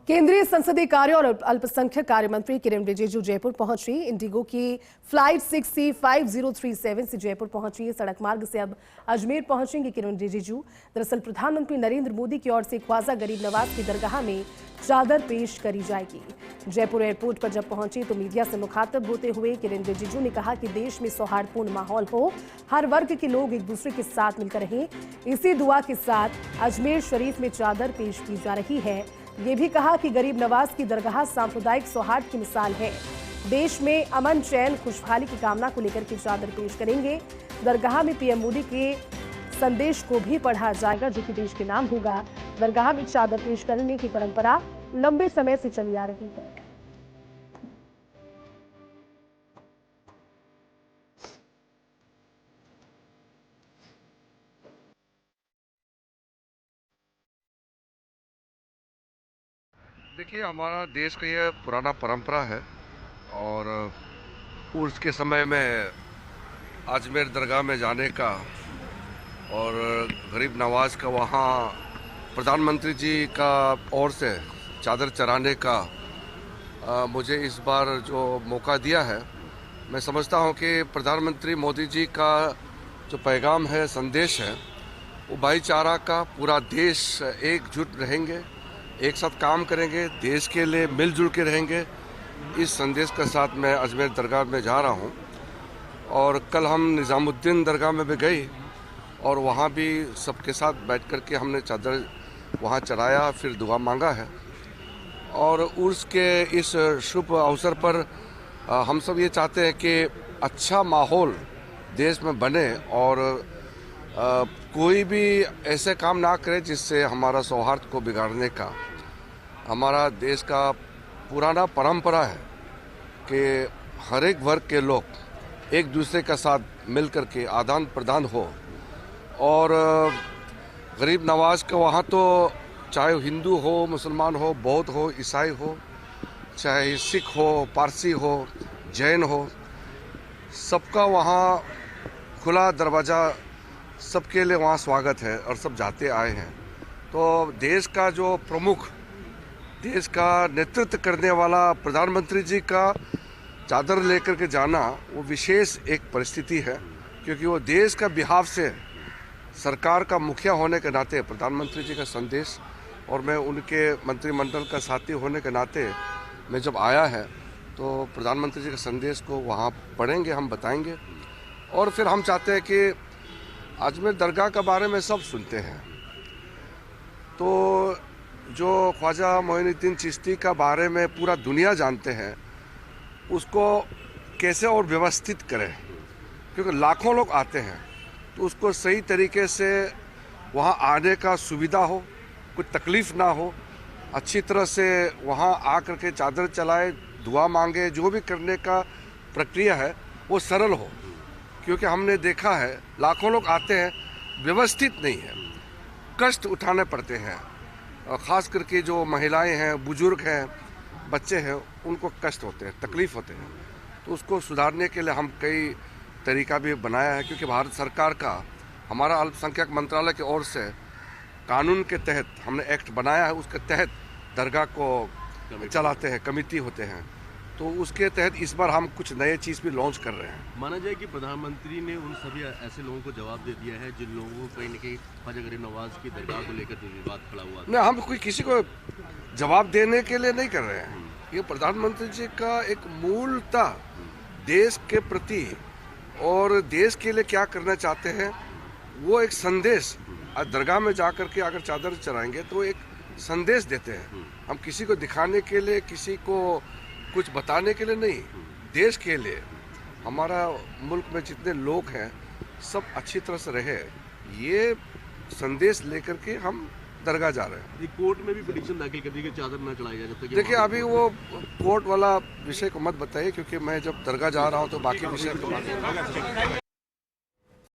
केंद्रीय संसदीय कार्य और अल्पसंख्यक कार्य मंत्री किरेन रिजिजू जयपुर पहुंची। इंडिगो की फ्लाइट 6C5037 से जयपुर पहुंची। सड़क मार्ग से अब अजमेर पहुंचेंगे किरेन रिजिजू। दरअसल प्रधानमंत्री नरेंद्र मोदी की ओर से ख्वाजा गरीब नवाज की दरगाह में चादर पेश करी जाएगी। जयपुर एयरपोर्ट पर जब पहुंची तो मीडिया से मुखातब होते हुए किरेन रिजिजू ने कहा कि देश में सौहार्दपूर्ण माहौल हो, हर वर्ग के लोग एक दूसरे के साथ मिलकर रहें। इसी दुआ के साथ अजमेर शरीफ में चादर पेश की जा रही है। ये भी कहा कि गरीब नवाज की दरगाह सांप्रदायिक सौहार्द की मिसाल है। देश में अमन, चैन, खुशहाली की कामना को लेकर के चादर पेश करेंगे। दरगाह में पीएम मोदी के संदेश को भी पढ़ा जाएगा, जो कि देश के नाम होगा। दरगाह में चादर पेश करने की परंपरा लंबे समय से चली आ रही है। देखिए, हमारा देश का यह पुराना परंपरा है और उर्स के समय में अजमेर दरगाह में जाने का और गरीब नवाज का वहाँ प्रधानमंत्री जी का ओर से चादर चढ़ाने का मुझे इस बार जो मौका दिया है, मैं समझता हूँ कि प्रधानमंत्री मोदी जी का जो पैगाम है, संदेश है, वो भाईचारा का, पूरा देश एकजुट रहेंगे, एक साथ काम करेंगे, देश के लिए मिलजुल के रहेंगे, इस संदेश के साथ मैं अजमेर दरगाह में जा रहा हूं। और कल हम निज़ामुद्दीन दरगाह में भी गए और वहां भी सबके साथ बैठ कर के हमने चादर वहां चढ़ाया, फिर दुआ मांगा है। और उर्स के इस शुभ अवसर पर हम सब ये चाहते हैं कि अच्छा माहौल देश में बने और कोई भी ऐसे काम ना करे जिससे हमारा सौहार्द को बिगाड़ने का। हमारा देश का पुराना परंपरा है कि हर एक वर्ग के लोग एक दूसरे के साथ मिल कर के आदान प्रदान हो। और गरीब नवाज का वहाँ तो चाहे हिंदू हो, मुसलमान हो, बौद्ध हो, ईसाई हो, चाहे सिख हो, पारसी हो, जैन हो, सबका वहाँ खुला दरवाज़ा, सबके लिए वहाँ स्वागत है और सब जाते आए हैं। तो देश का जो प्रमुख, देश का नेतृत्व करने वाला प्रधानमंत्री जी का चादर लेकर के जाना वो विशेष एक परिस्थिति है, क्योंकि वो देश का बिहाफ से, सरकार का मुखिया होने के नाते प्रधानमंत्री जी का संदेश, और मैं उनके मंत्रिमंडल का साथी होने के नाते मैं जब आया है तो प्रधानमंत्री जी के संदेश को वहाँ पढ़ेंगे, हम बताएंगे। और फिर हम चाहते हैं कि अजमेर दरगाह के बारे में सब सुनते हैं, तो जो ख्वाजा मोइनुद्दीन चिश्ती का बारे में पूरा दुनिया जानते हैं, उसको कैसे और व्यवस्थित करें, क्योंकि लाखों लोग आते हैं, तो उसको सही तरीके से वहाँ आने का सुविधा हो, कुछ तकलीफ़ ना हो, अच्छी तरह से वहाँ आकर के चादर चलाए, दुआ मांगे, जो भी करने का प्रक्रिया है वो सरल हो। क्योंकि हमने देखा है लाखों लोग आते हैं, व्यवस्थित नहीं है, कष्ट उठाने पड़ते हैं, और ख़ास करके जो महिलाएं हैं, बुजुर्ग हैं, बच्चे हैं, उनको कष्ट होते हैं, तकलीफ़ होते हैं। तो उसको सुधारने के लिए हम कई तरीका भी बनाया है, क्योंकि भारत सरकार का, हमारा अल्पसंख्यक मंत्रालय की ओर से कानून के तहत हमने एक्ट बनाया है, उसके तहत दरगाह को चलाते हैं, कमेटी होते हैं। तो उसके तहत इस बार हम कुछ नए चीज़ भी लॉन्च कर रहे हैं। माना जाए कि प्रधानमंत्री ने उन सभी ऐसे लोगों को जवाब दे दिया है जिन लोगों को कहीं न कहीं ख्वाजा गरीब नवाज की दरगाह को लेकर जो विवाद खड़ा हुआ था। नहीं, हम कोई किसी को जवाब देने के लिए नहीं कर रहे हैं। ये प्रधानमंत्री जी का एक मूलता देश के प्रति और देश के लिए क्या करना चाहते हैं, वो एक संदेश दरगाह में जा कर के अगर चादर चढ़ाएंगे तो एक संदेश देते हैं। हम किसी को दिखाने के लिए, किसी को कुछ बताने के लिए नहीं, देश के लिए, हमारा मुल्क में जितने लोग हैं सब अच्छी तरह से रहे, ये संदेश लेकर के हम दरगाह जा रहे हैं। कोर्ट में भी पिटीशन दाखिल कर दी कि चादर न चढ़ाई जाए जब तक। देखिए, अभी वो कोर्ट वाला विषय को मत बताइए, क्योंकि मैं जब दरगाह जा रहा हूँ तो बाकी विषय को